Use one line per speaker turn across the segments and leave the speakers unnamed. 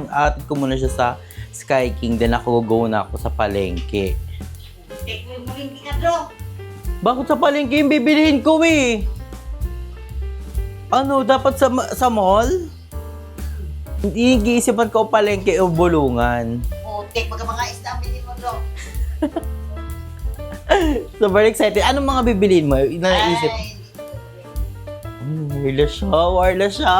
Atid ko muna siya sa Sky King, then ako go na ako sa palengke.
Malingki ka, bro.
Bakit sa palengke yung bibilihin ko eh? Ano, dapat sa mall? Hindi giisipan ko palengke o bulungan.
Tek, mga isda ang bilhin mo, bro.
So, very excited. Anong mga bibilihin mo? Naisip? Warla siya.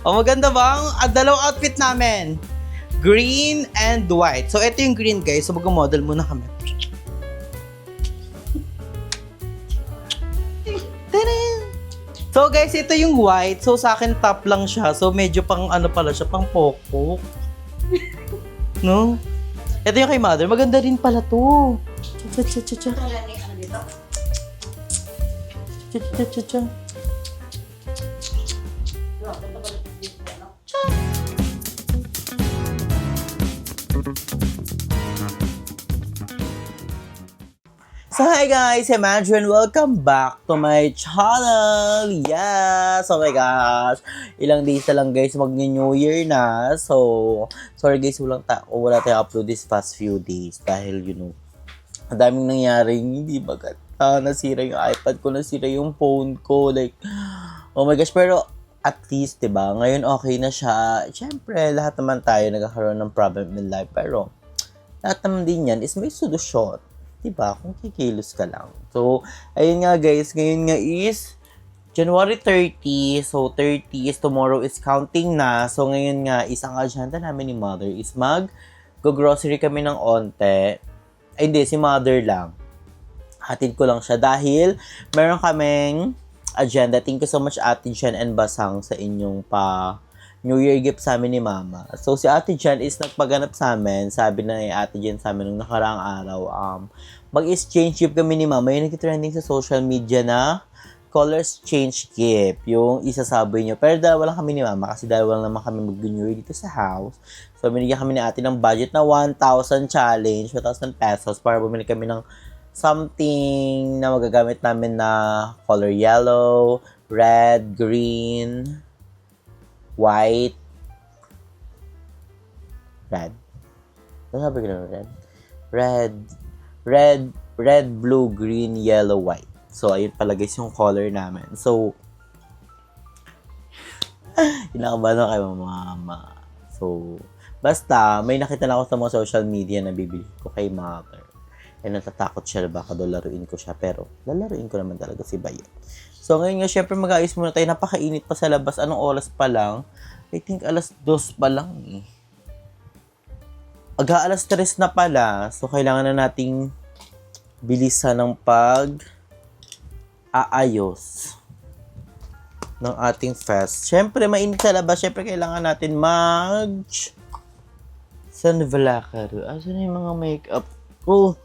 O, maganda ba? Ang dalawang outfit namin. Green and white. So, ito yung green, guys. So, mag-model muna kami. Tadam! So, guys, ito yung white. So, sa akin, top lang siya. So, medyo pang ano pala siya, pang pokok. No? Ito yung kay mother. Maganda rin pala to. Cha-cha-cha-cha. Cha-cha-cha-cha. So hi guys, I'm Andrew and welcome back to my channel. Yes! Oh my gosh! Ilang days na lang guys, mag-New Year na. So, sorry guys, wala tayong upload this past few days dahil ang daming nangyaring hindi maganda. Nasira yung iPad ko, nasira yung phone ko. Like, oh my gosh, pero at least, diba, ngayon okay na siya. Siyempre, lahat naman tayo nagkakaroon ng problem in life. Pero, lahat naman din yan is may solusyon. Diba? Kung kikilos ka lang. So, ayun nga guys, ngayon nga is January 30. So, 30 is tomorrow is counting na. So, ngayon nga, isang agenda namin ni mother is go-grocery kami ng onte. Ay, hindi, si mother lang. Hatid ko lang siya dahil meron kaming agenda. Thank you so much, Ate Jen and Basang, sa inyong New Year gift sa amin ni Mama. So, si Ate Jen is nagpaganap sa amin. Sabi na Ate Jen sa amin nung nakaraang araw, mag-exchange gift kami ni Mama. Yung nag-trending sa social media na colors change gift. Yung isasaboy nyo. Pero dalawa lang kami ni Mama kasi dalawa lang naman kami mag-New Year dito sa house. So, binigyan kami ni Ate ng budget na 1,000 challenge, 1,000 pesos para bumili kami ng something na magagamit namin na color yellow, red, green, white, red. Ano sabi ko na red, blue, green, yellow, white. So, ayun pala guys yung color namin. So, inakabahan na kayo mama. So, basta, may nakita na ako sa mga social media na bibili ko kay mother. Eh, natatakot siya baka daw laruin ko siya. Pero, lalaruin ko naman talaga si Bayan. So, ngayon nga, syempre mag-aayos muna tayo. Napakainit pa sa labas. Anong oras pa lang? I think alas 2 pa lang eh. Alas 3 na pala. So, kailangan na nating bilisan ng pag-aayos ng ating fest. Syempre, mainit sa labas. Syempre, kailangan natin sunblock. Asan na yung mga makeup ko?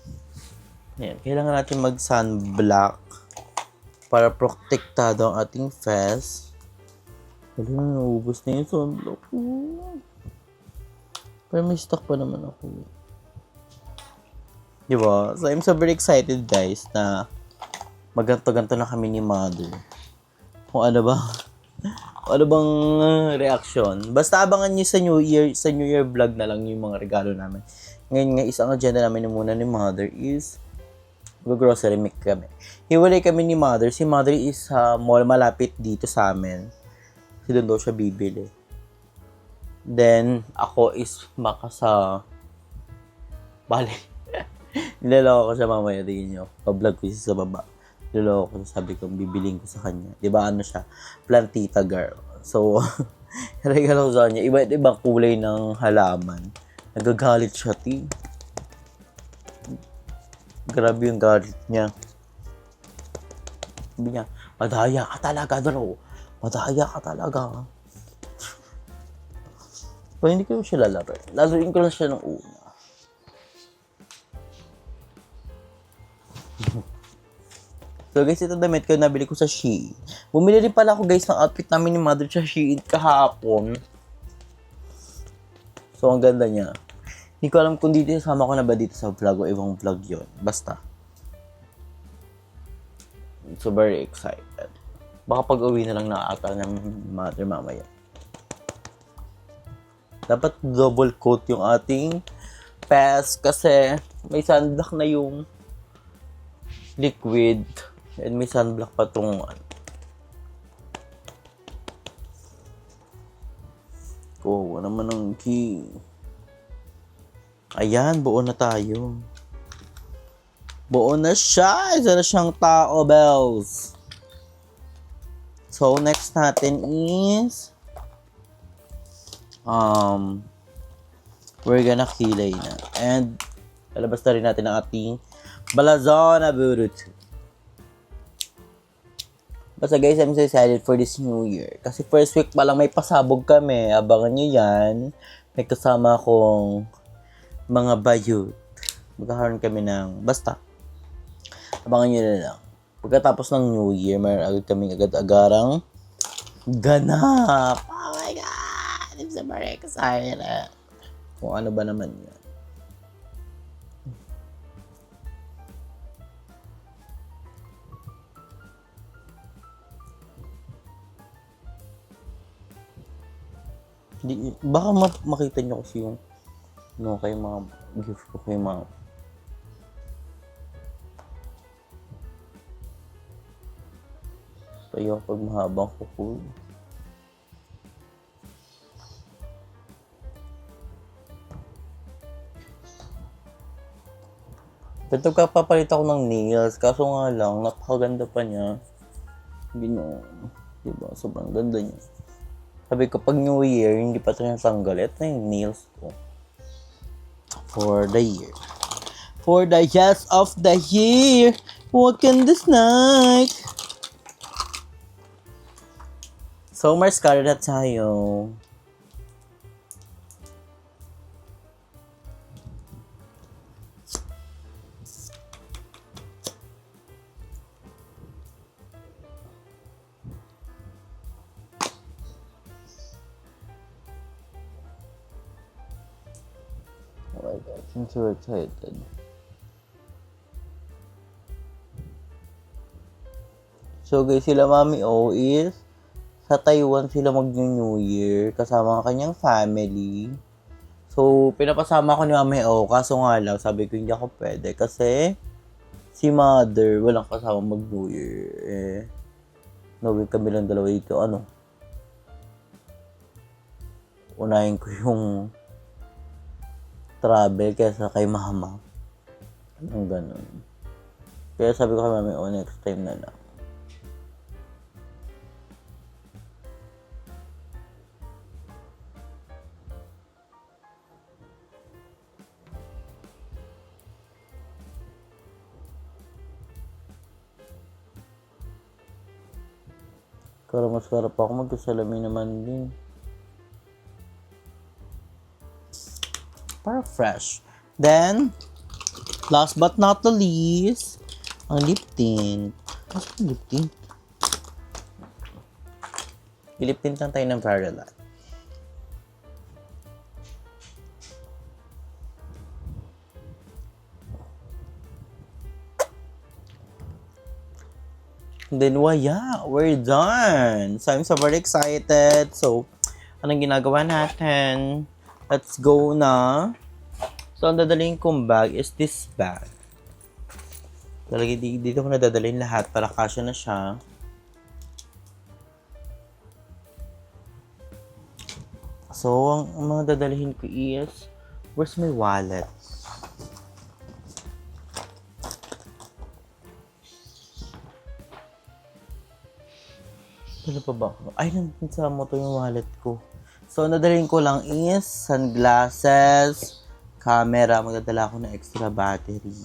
Ayan, kailangan natin mag-sunblock para protektado ang ating face. Wala na, naubos na yung sunblock ko. Pero may stock pa naman ako. Diba? So, I'm so very excited guys na maganto-ganto na kami ni mother. Kung ano ba? Kung ano bang reaction. Basta abangan nyo sa New Year vlog na lang yung mga regalo namin. Ngayon nga, isang agenda namin muna ni mother is go-grocery make kami. Hiwalay kami ni mother. Si mother is sa mall malapit dito sa amin. Kasi doon daw siya bibili. Then, ako is sa bali. Nilaloko ko siya mamaya. Tingin nyo. Pa-vlog ko siya sa baba. Nilaloko ko. Sabi ko, bibiling ko sa kanya. Diba ano siya? Plantita girl. So, regalo ko sa kanya. Iba-ibang kulay ng halaman. Nagagalit siya, ting. Grabe yung galit niya. Sabi niya, madaya ka talaga, bro. Madaya ka talaga. Pero hindi ko siya lalaroin. Lalaroin ko lang siya ng una. So guys, ito damit ko nabili ko sa Shein. Bumili rin pala ako guys ng outfit namin ni mother sa Shein kahapon. So ang ganda niya. Hindi ko alam kung dito sama ko na ba dito sa vlog o ibang vlog yon. Basta. So, very excited. Baka pag-uwi na lang na ata ng mother mamaya. Dapat double coat yung ating pads kasi may sunblock na yung liquid and may sunblock pa tong kuha naman ng key. Ayan, buo na tayo. Buo na siya. Isa na siyang tao, bells. So, next natin is we're gonna kilay na. And lalabas na rin natin ang ating Balazona Burut. Basta guys, I'm so excited for this new year. Kasi first week pa lang may pasabog kami. Abangan nyo yan. May kasama akong mga bayot. Magkakaroon kami ng... Basta. Abangan nyo na lang. Pagkatapos ng new year, mayroon agad kaming agad-agarang ganap. Oh my God! I'm so very excited. Kung ano ba naman yan. Baka makita nyo kasi yung kay mga gift ko kay mga tayo pag mahabang kuko. Ito kapapalit ako ng nails, kaso nga lang, napakaganda pa niya. Diba? Sobrang ganda niya. Sabi ko, pag New Year, hindi pa ito natanggal. Ito na yung nails ko. For the year. For the yes of the year. Walk in this night. So, mascara na tayo. Oh my God, I'm so excited. So guys, sila Mami O is sa Taiwan sila mag-New Year kasama ang kanyang family. So, pinapasama ko ni Mami O, kaso nga lang, sabi ko hindi ako pwede kasi si Mother walang kasama mag-New Year. Nawag kami lang dalawa dito, unahin ko yung travel kaysa kay Mama. Ang ganun. Kaya sabi ko kay Mami, next time na lang. Pero mas karap ako magkasalamin naman din. Para fresh. Then, last but not the least, ang lip tint. Kasi ang lip tint? Lip tint lang tayo ng Paralat. And then, yeah, we're done. So, I'm so very excited. So, anong ginagawa natin? Let's go na. So, ang dadalhin kong bag is this bag. Talaga, dito ko na dadalhin lahat para kasya na siya. So, ang mga dadalhin ko is, where's my wallet? Ano pa ba? Ay, nandun sa moto yung wallet ko. So, nadalhin ko lang is sunglasses, camera, magdadala ako ng extra battery.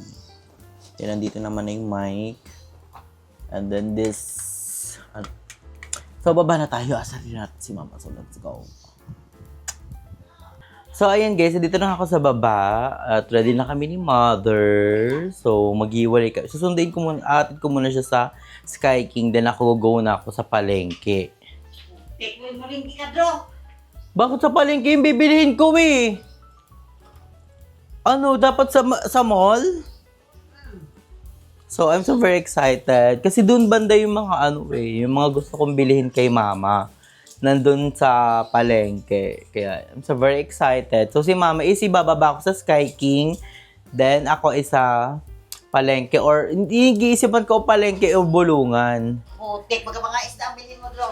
Then, nandito naman na yung mic. And then this. So, baba na tayo. Asarin natin si Mama. So, let's go. So, ayan guys. Dito na ako sa baba. At ready na kami ni Mother. So, mag-iwalay ka. Susundin ko muna, atid ko muna siya sa Sky King. Then, ako go na ako sa palengke.
Take mo yung malingki ka, Dro.
Bakit sa palengke yung bibilihin ko eh? Dapat sa mall? So, I'm so very excited. Kasi doon banda yung mga yung mga gusto kong bilhin kay Mama. nandun sa palengke. Kaya, I'm so very excited. So, si Mama is ibababa ko sa Sky King. Then, ako isa palengke. Or, hindi giisipan ko palengke o bulungan.
Putik, mga isda ang bilhin mo, Dro.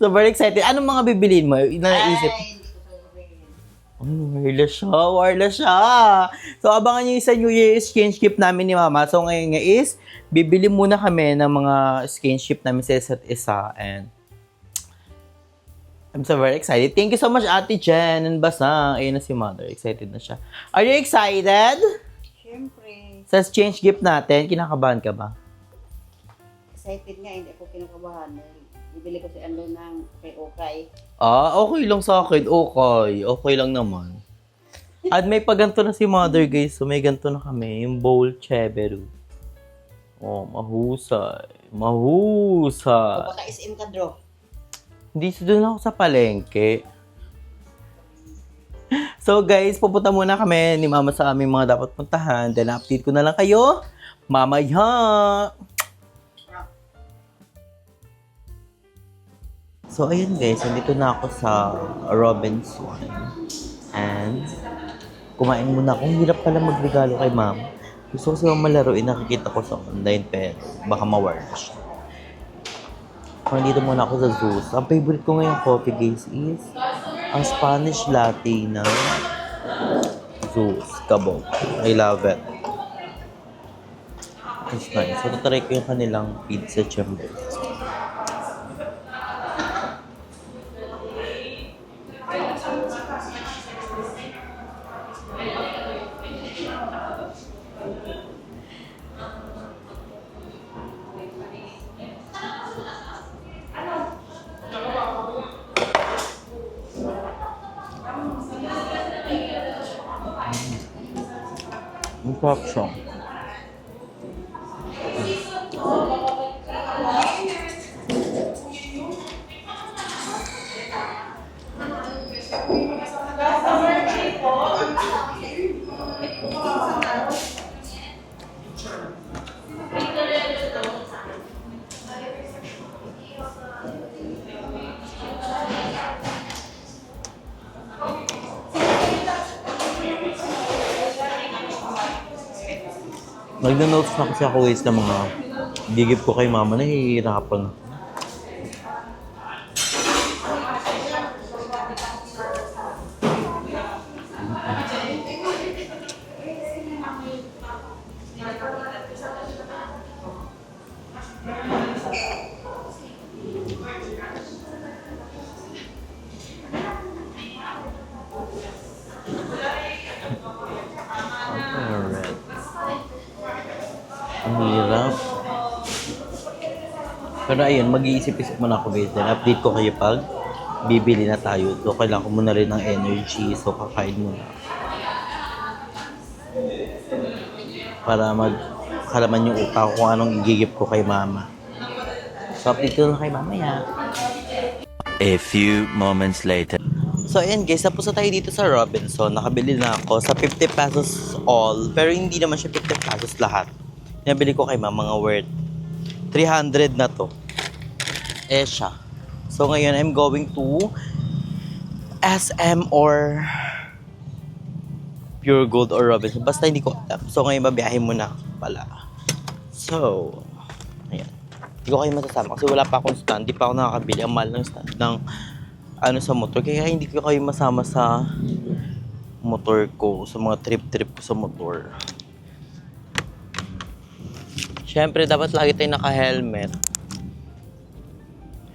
So, very excited. Anong mga bibilin mo? Naisip?
Ay, hindi ko sasabihin.
Wireless siya. So, abangan nyo yung sa New Year exchange gift namin ni Mama. So, ngayon nga is, bibili muna kami ng mga exchange gift namin sa isa't isa. And, I'm so very excited. Thank you so much, Ate Jen and Basang. Ayun na si Mother. Excited na siya. Are you excited?
Siyempre.
Sa exchange gift natin, kinakabahan ka ba?
Excited nga, hindi ako kinakabahan. Bibili ko si Ando ng okay.
Okay lang sa akin. Okay. Okay lang naman. At may paganto na si Mother, guys. So, may ganto na kami. Yung bowl cheberu. Oh, mahusay. Mahusay.
O baka SM ka, Dro.
Hindi, doon ako sa palengke. So, guys, pupunta muna kami ni Mama sa aming mga dapat puntahan. Then, update ko na lang kayo mamaya. So, ayun guys, nandito na ako sa Robinson. And, kumain muna ako. Ang hirap pala magregalo kay Mama. Gusto ko siya malaruin, nakikita ko sa online, pero baka ma-warn siya. So, nandito muna ako sa Zeus. Ang favorite ko ngayong coffee, guys, is ang Spanish latte ng Zeus. Kabog. I love it. It's nice. So, tatry ko yung kanilang pizza chambers. Ang sarap siya. Nag-notes na kasi ako ways ng mga gigip ko kay Mama, nahihirapan. Alright. Ang hirap. Pero ayun, mag-iisip-isip muna ako guys. Then update ko kayo pag bibili na tayo. So, kailangan ko muna rin ng energy. So, kakain muna. Para magkalaman yung utak ko kung anong igigip ko kay Mama. So, update ko na kay Mama ya.
A few moments later.
So, ayan guys, tapos na tayo dito sa Robinson. Nakabili na ako sa 50 pesos all. Pero hindi naman siya 50 pesos lahat. Nabili ko kay Mama mga worth 300 na to. Siya. So, ngayon, I'm going to SM or Pure Gold or Robinson. Basta hindi ko alam. So, ngayon, babiyahin muna pala. So, ayan. Hindi ko kayo masasama kasi wala pa akong stand. Hindi pa ako nakakabili. Ang mahal ng stand ng sa motor. Kaya hindi ko kayo masama sa motor ko. Sa mga trip-trip ko sa motor. Siyempre, dapat lagi tayong naka-helmet.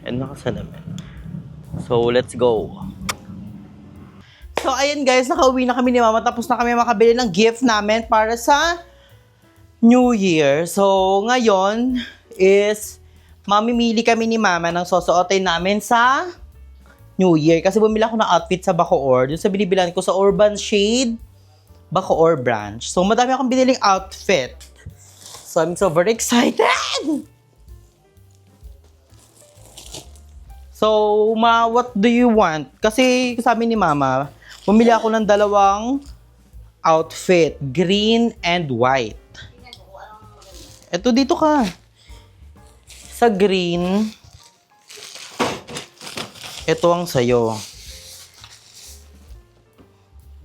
And nakasalamin. So, let's go. So, ayan guys, nakauwi na kami ni Mama. Tapos na kami makabili ng gift namin para sa New Year. So, ngayon is mamimili kami ni Mama ng susuotin namin sa New Year. Kasi bumili ako ng outfit sa Bacoor. Doon sa binibilan ko sa Urban Shade, Bacoor branch. So, madami akong biniling outfit. So, I'm so very excited! So, what do you want? Kasi sabi ni Mama, bumili ako ng dalawang outfit. Green and white. Ito, dito ka. Sa green, Ito ang sayo.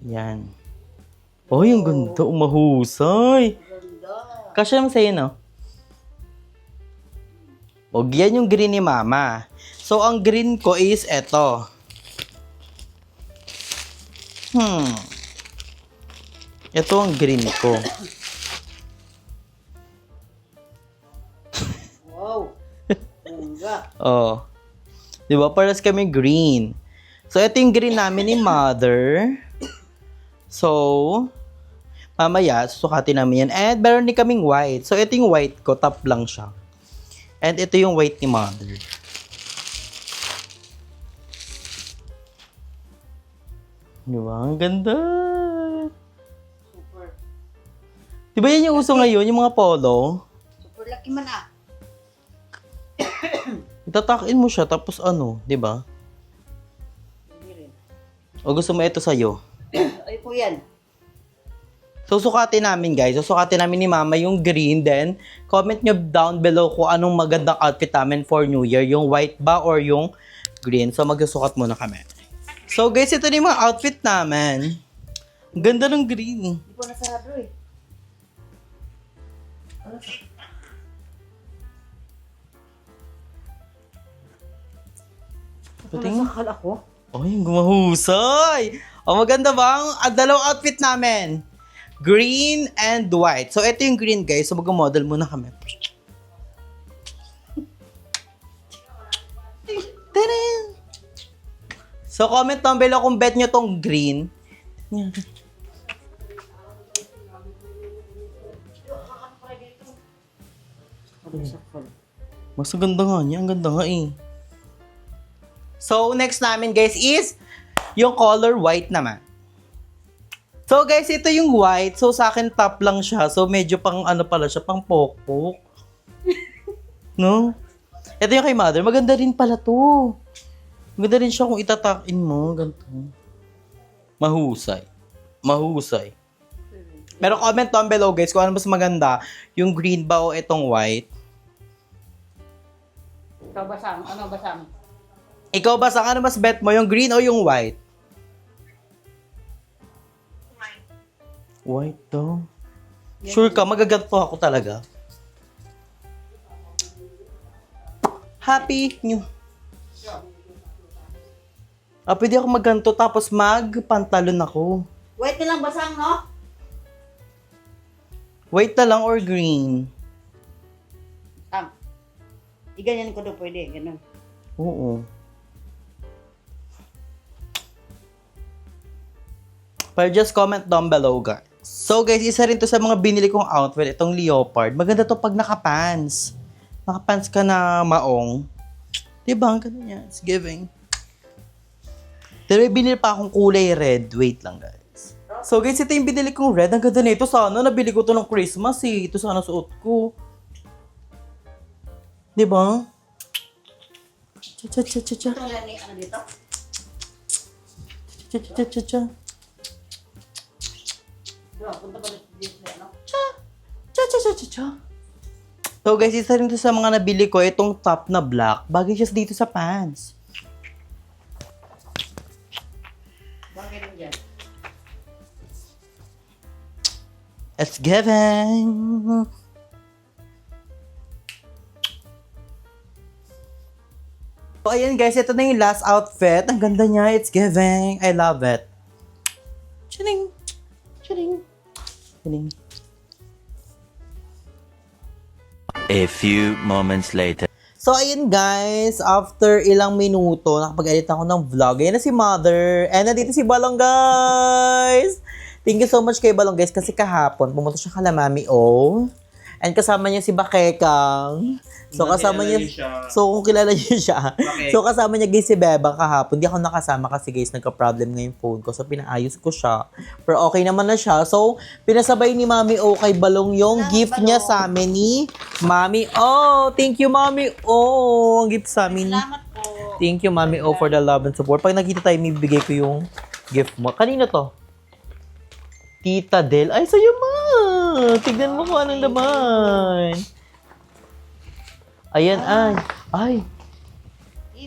Yan. Oh, yung ganda. Mahusay.
Ganda.
Kasya naman sa'yo, no? O, yan yung green ni Mama. So, ang green ko is eto. Ito ang green ko.
Wow. Bongga.
Oh. Di ba? Paras kami green. So, ito yung green namin ni Mother. So, mamaya, susukatin namin yan. And meron din kaming white. So, ito yung white ko. Top lang siya. And ito yung white ni Mother. Di ba? Ang ganda.
Super.
Di ba yan yung uso ngayon? Yung mga polo?
Super laki man ah.
Itatakin mo siya, tapos ano, di ba?
Hindi rin.
O gusto mo ito sa'yo?
Ay po yan.
So, sukatin namin, guys. So, sukatin namin ni Mama yung green. Then, comment nyo down below kung anong magandang outfit namin for New Year. Yung white ba or yung green. So, magsusukat muna kami. So, guys, ito na yung mga outfit namin. Ang ganda ng green.
Hindi po nasarado eh.
Pating.
Nasakal ako.
Ay, gumahusay! O, maganda ba ang dalawang outfit namin? Green and white. So, ito yung green, guys. So, mag-model muna kami. Tadam! So, comment down below kung bet nyo tong green.
Nasakal.
Mas ganda nga niya. Ang ganda nga eh. So, next namin guys is yung color white naman. So, guys, ito yung white. So, sa akin top lang siya. So, medyo pang ano pala siya, pang pokpok. No? Ito yung kay Mother. Maganda rin pala to. Maganda rin siya kung itatakin mo. Ganito. Mahusay. Mahusay. Pero comment down below guys kung ano mas maganda. Yung green ba o itong white.
Ikaw basang. Ano basang?
Ikaw ba sa ano mas bet mo? Yung green o yung white? White daw. Sure ka, magaganto ako talaga. Happy New. Pwede ako magganto tapos magpantalon ako.
White na lang basang, no?
White na lang or green?
Iganyan ko daw pwede. Ganun.
Oo. Pero just comment down below, guys. So, guys, isa rin to sa mga binili kong outfit. Itong leopard. Maganda to pag nakapants. Nakapants ka na maong. Diba? Ang ganda niya. It's giving. Pero may binili pa akong kulay red. Wait lang, guys. So, guys, ito yung binili kong red. Ang ganda nito. Sana nabili ko to ng Christmas eh. Ito sana suot ko. Diba? Cha-cha-cha-cha-cha.
Ito lang ni ano dito?
Cha-cha-cha-cha-cha.
Punta pa dito sa ano?
Cha-cha-cha-cha-cha. So guys, isa rin to sa mga nabili ko, itong top na black. Bagay siya dito sa pants.
Bakit rin dyan?
It's giving. So ayan guys, ito na yung last outfit. Ang ganda niya, it's giving. I love it. Chining. Chining. Chining.
A few moments later.
So, ayun guys, after ilang minuto, nakapag-edit ako ng vlog. Ayan na si Mother. And nandito si Balong, guys. Thank you so much kay Balong, guys. Kasi kahapon, pumunta siya kala Mami O. And kasama niya si Bakekang. So, kasama niya, so kung kilala niyo siya. So, kasama niya guys si Bebang kahapon. Hindi ako nakasama kasi guys, nagka-problem nga yung phone ko. So, pinaayos ko siya. Pero okay naman na siya. So, pinasabay ni Mami O kay Balong yung gift niya sa amin ni Mami O. Thank you, Mami O. Ang gift sa amin.
Salamat po.
Thank you, Mami O, for the love and support. Pag nakita tayo, may bigay ko yung gift mo. Kanino to? Tita Del. Ay, sa'yo, ma. Tignan mo kung anong laman. Ayan, ay. Ay.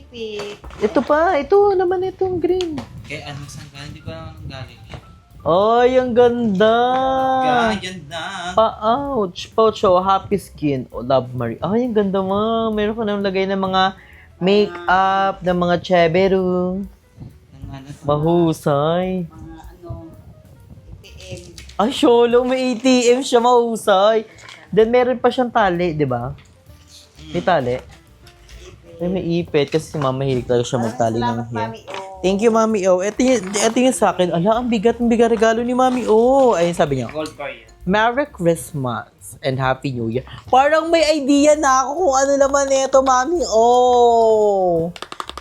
ipit.
Ito pa, ito naman itong green.
Kaya ano, saan ka? Hindi ko alam anong galing.
Ay, ang ganda!
Ganyan na.
Pouch. Pouch, oh, happy skin. Oh, Love Marie. Ay, ang ganda mo. Meron ka nang lagay ng mga make-up, ng mga cheberu.
Ang ano,
Mahusay.
Mga ATM.
Ay, Sholo, may ATM siya, mahusay. Then, meron pa siyang tali, di ba? May tali. Ay, may ipit. Kasi si Mama hilig talaga siya magtali ng
Salamat,
hair.
Mami. Oh.
Thank you, Mami O. Ito yung sa akin. Ala, ang bigat regalo ni Mami O. Ayun, sabi niya.
gold bar yan.
Merry Christmas and Happy New Year. Parang may idea na ako kung ano naman nito, Mami O.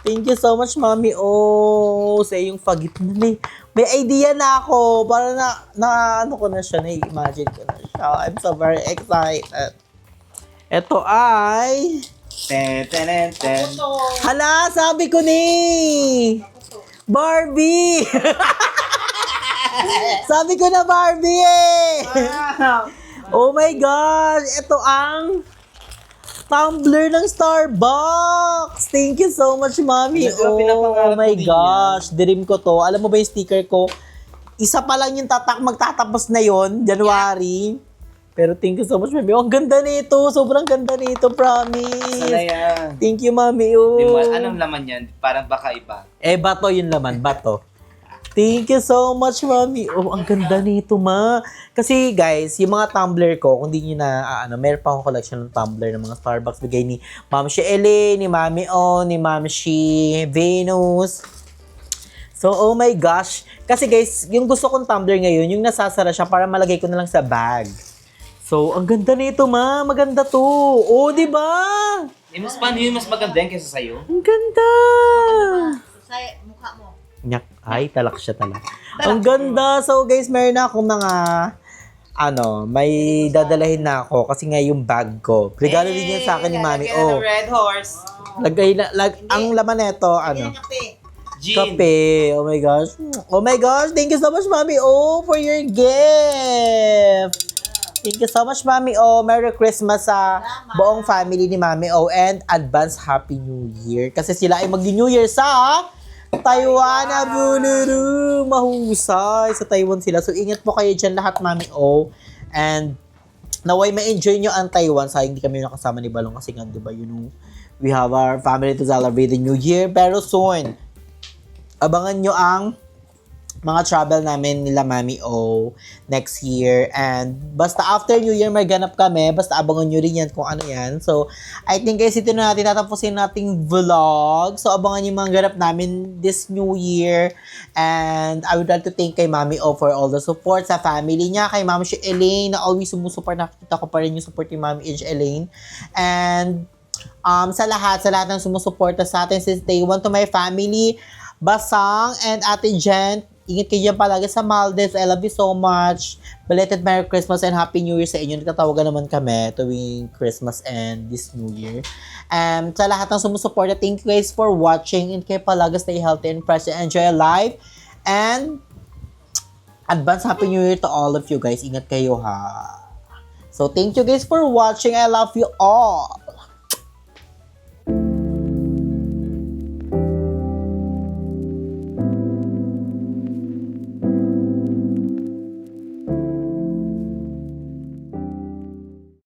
Thank you so much, Mami O. Sa iyong fagit na may idea na ako. Parang na ano ko na siya, na-imagine ko na siya. I'm so very excited. Ito ay...
Ten.
Hala, sabi ko ni! Barbie! Sabi ko na Barbie eh! Oh my gosh! Ito ang tumbler ng Starbucks! Thank you so much, Mami.
Talaga,
Oh
pinapangarap
my
ko din
gosh! Dream ko to. Alam mo ba yung sticker ko? Isa pa lang yung magtatapos na yon January. Pero thank you so much, Mami. Oh, ang ganda nito. Sobrang ganda nito, promise.
Sana yan.
Thank you, Mami. Oh.
Di mo, anong laman yan? Parang baka iba.
Bato yung laman, bato. Thank you so much, Mami. Oh, ang ganda nito, Ma. Kasi, guys, yung mga tumbler ko, kung di nyo na, meron pa akong collection ng tumbler ng mga Starbucks. Bigay ni Ma'am si Ele, ni Mami O, ni Ma'am si Venus. So, oh my gosh. Kasi, guys, yung gusto kong tumbler ngayon, yung nasasara siya para malagay ko na lang sa bag. So, ang ganda nito, Ma. Maganda to. Oh, di ba?
Mas paano yun? Mas maganda yan kaysa sa'yo?
Ang ganda.
Sa mukha mo.
Nyak. Ay, talak siya talaga. Ang ganda. So, guys, meron na akong mga, may dadalahin na ako kasi nga yung bag ko. Regalo din yan sa akin ni Mami. Oh,
Red horse.
ang laman nito,
Hindi na kape.
Jean.
kape. Oh my gosh. Oh my gosh. Thank you so much, Mami. Oh, for your gift. Thank you so much, Mami. Oh, Merry Christmas sa buong family ni Mami. Oh, and advance Happy New Year. Kasi sila ay mag-New Year sa Taiwan. Abuluru. Mahusay. Sa Taiwan sila. So, ingat po kayo dyan lahat, Mami. Oh, and naway ma-enjoy nyo ang Taiwan. Sayang hindi kami nakasama ni Balong kasi nga, di ba, we have our family to celebrate the New Year. Pero soon, abangan nyo ang mga travel namin nila Mami O next year. And basta after New Year, may ganap kami. Basta abangan nyo rin yan kung ano yan. So, I think guys, ito na natin tatapusin nating vlog. So, abangan nyo yung mga ganap namin this New Year. And I would like to thank kay Mami O for all the support sa family niya. Kay Mami si Elaine na always sumusuport. Nakikita ko pa rin yung support ni Mami H. Elaine. And sa lahat ng sumusuporta sa atin since day one, to my family, Basang and Ate Jen, ingat kayo dyan palagi sa Maldives. I love you so much. Belated Merry Christmas and Happy New Year sa inyo. Nagtatawagan naman kami tuwing Christmas and this New Year. Sa lahat ng sumusuporta, thank you guys for watching. And kayo palagi stay healthy and fresh and enjoy life. And advance Happy New Year to all of you guys. Ingat kayo ha. So thank you guys for watching. I love you all.